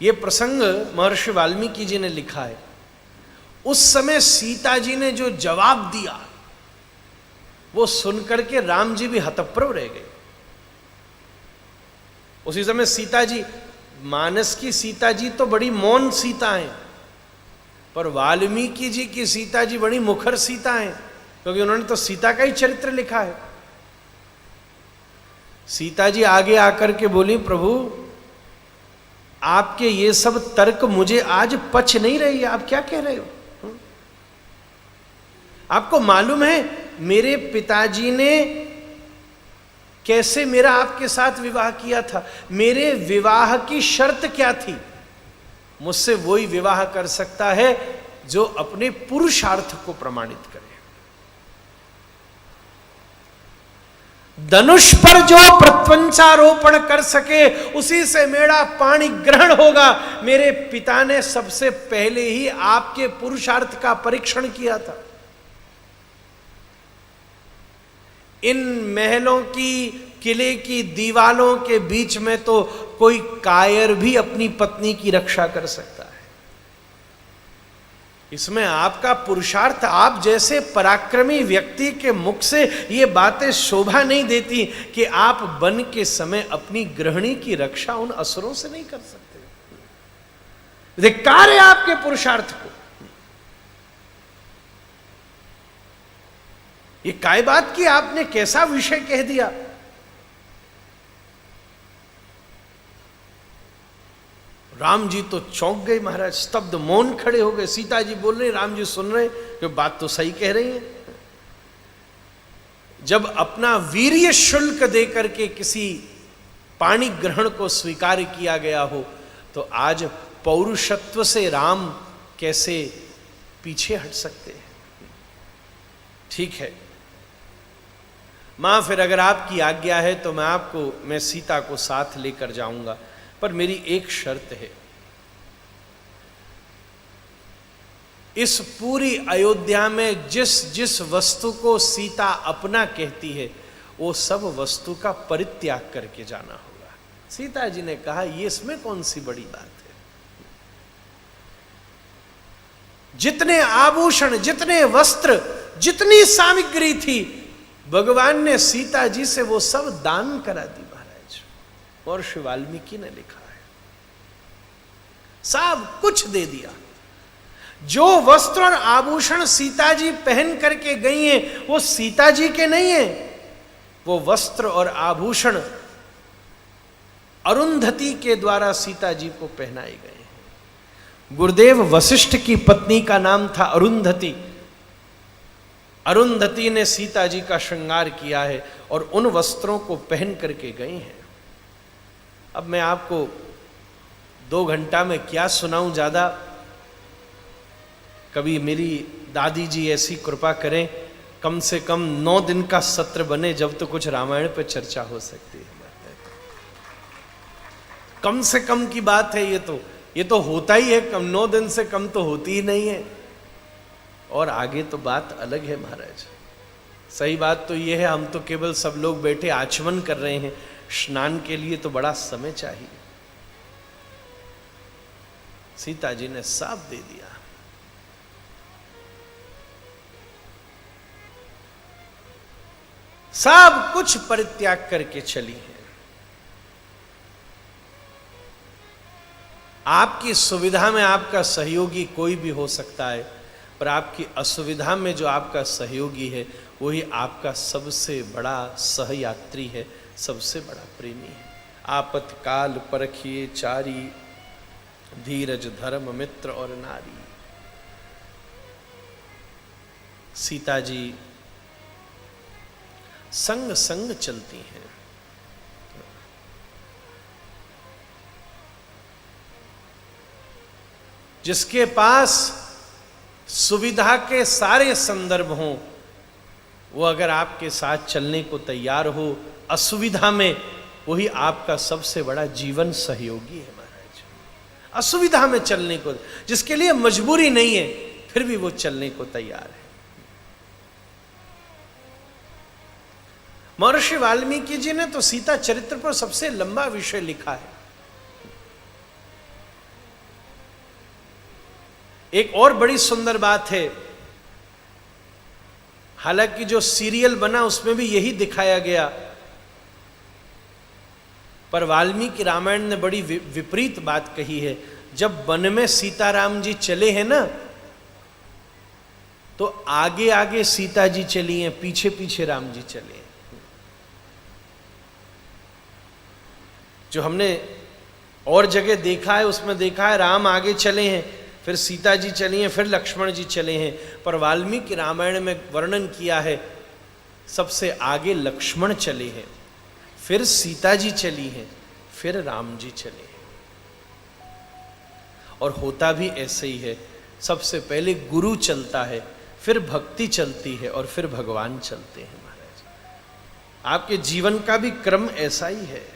ये प्रसंग महर्षि वाल्मीकि जी ने लिखा है। उस समय सीता जी ने जो जवाब दिया वो सुनकर के राम जी भी हतप्रभ रह गए। उसी समय सीता जी, मानस की सीता जी तो बड़ी मौन सीता हैं, पर वाल्मीकि जी की सीता जी बड़ी मुखर सीता हैं, क्योंकि उन्होंने तो सीता का ही चरित्र लिखा है। सीता जी आगे आकर के बोली, प्रभु आपके ये सब तर्क मुझे आज पच नहीं रही है, आप क्या कह रहे हो? आपको मालूम है मेरे पिताजी ने कैसे मेरा आपके साथ विवाह किया था? मेरे विवाह की शर्त क्या थी? मुझसे वही विवाह कर सकता है जो अपने पुरुषार्थ को प्रमाणित करे। धनुष पर जो प्रत्वंचारोपण कर सके उसी से मेरा पाणी ग्रहण होगा। मेरे पिता ने सबसे पहले ही आपके पुरुषार्थ का परीक्षण किया था। इन महलों की, किले की दीवालों के बीच में तो कोई कायर भी अपनी पत्नी की रक्षा कर सकता है। इसमें आपका पुरुषार्थ, आप जैसे पराक्रमी व्यक्ति के मुख से ये बातें शोभा नहीं देती कि आप वन के समय अपनी गृहिणी की रक्षा उन असुरों से नहीं कर सकते। धिक्कार है आपके पुरुषार्थ को। ये काय बात की आपने कैसा विषय कह दिया? राम जी तो चौंक गए महाराज, स्तब्ध मौन खड़े हो गए। सीता जी बोल रहे, राम जी सुन रहे कि बात तो सही कह रही है। जब अपना वीर्य शुल्क देकर के किसी पाणी ग्रहण को स्वीकार किया गया हो, तो आज पौरुषत्व से राम कैसे पीछे हट सकते हैं? ठीक है मां, फिर अगर आपकी आज्ञा है तो मैं सीता को साथ लेकर जाऊंगा, पर मेरी एक शर्त है। इस पूरी अयोध्या में जिस जिस वस्तु को सीता अपना कहती है वो सब वस्तु का परित्याग करके जाना होगा। सीता जी ने कहा, ये इसमें कौन सी बड़ी बात है? जितने आभूषण, जितने वस्त्र, जितनी सामग्री थी, भगवान ने सीता जी से वो सब दान करा दी महाराज। महर्षि वाल्मीकि ने लिखा है, सब कुछ दे दिया। जो वस्त्र और आभूषण सीता जी पहन करके गई हैं वो सीता जी के नहीं है, वो वस्त्र और आभूषण अरुंधति के द्वारा सीता जी को पहनाए गए हैं। गुरुदेव वशिष्ठ की पत्नी का नाम था अरुंधति। अरुंधति ने सीता जी का श्रृंगार किया है और उन वस्त्रों को पहन करके गए हैं। अब मैं आपको 2 घंटा में क्या सुनाऊं ज्यादा। कभी मेरी दादी जी ऐसी कृपा करें, कम से कम 9 दिन का सत्र बने, जब तो कुछ रामायण पर चर्चा हो सकती है। कम से कम की बात है ये तो होता ही है, कम 9 दिन से कम तो होती ही नहीं है। और आगे तो बात अलग है महाराज। सही बात तो ये है, हम तो केवल सब लोग बैठे आचमन कर रहे हैं, स्नान के लिए तो बड़ा समय चाहिए। सीता जी ने साफ दे दिया। सब कुछ परित्याग करके चली है। आपकी सुविधा में आपका सहयोगी कोई भी हो सकता है, पर आपकी असुविधा में जो आपका सहयोगी है वही आपका सबसे बड़ा सहयात्री है, सबसे बड़ा प्रेमी है। आपत्काल परखिए चारी, धीरज धर्म मित्र और नारी। सीता जी संग संग चलती हैं। जिसके पास सुविधा के सारे संदर्भ हों, वो अगर आपके साथ चलने को तैयार हो असुविधा में, वही आपका सबसे बड़ा जीवन सहयोगी है महाराज। असुविधा में चलने को, जिसके लिए मजबूरी नहीं है फिर भी वो चलने को तैयार है। महर्षि वाल्मीकि जी ने तो सीता चरित्र पर सबसे लंबा विषय लिखा है। एक और बड़ी सुंदर बात है, हालांकि जो सीरियल बना उसमें भी यही दिखाया गया, पर वाल्मीकि रामायण ने बड़ी विपरीत बात कही है। जब वन में सीताराम जी चले हैं ना, तो आगे आगे सीता जी चली हैं, पीछे पीछे राम जी चले हैं। जो हमने और जगह देखा है उसमें देखा है राम आगे चले हैं, फिर सीता जी चली हैं, फिर लक्ष्मण जी चले हैं। पर वाल्मीकि रामायण में वर्णन किया है सबसे आगे लक्ष्मण चले हैं, फिर सीता जी चली हैं, फिर राम जी चले हैं। और होता भी ऐसे ही है, सबसे पहले गुरु चलता है, फिर भक्ति चलती है, और फिर भगवान चलते हैं। महाराज, आपके जीवन का भी क्रम ऐसा ही है।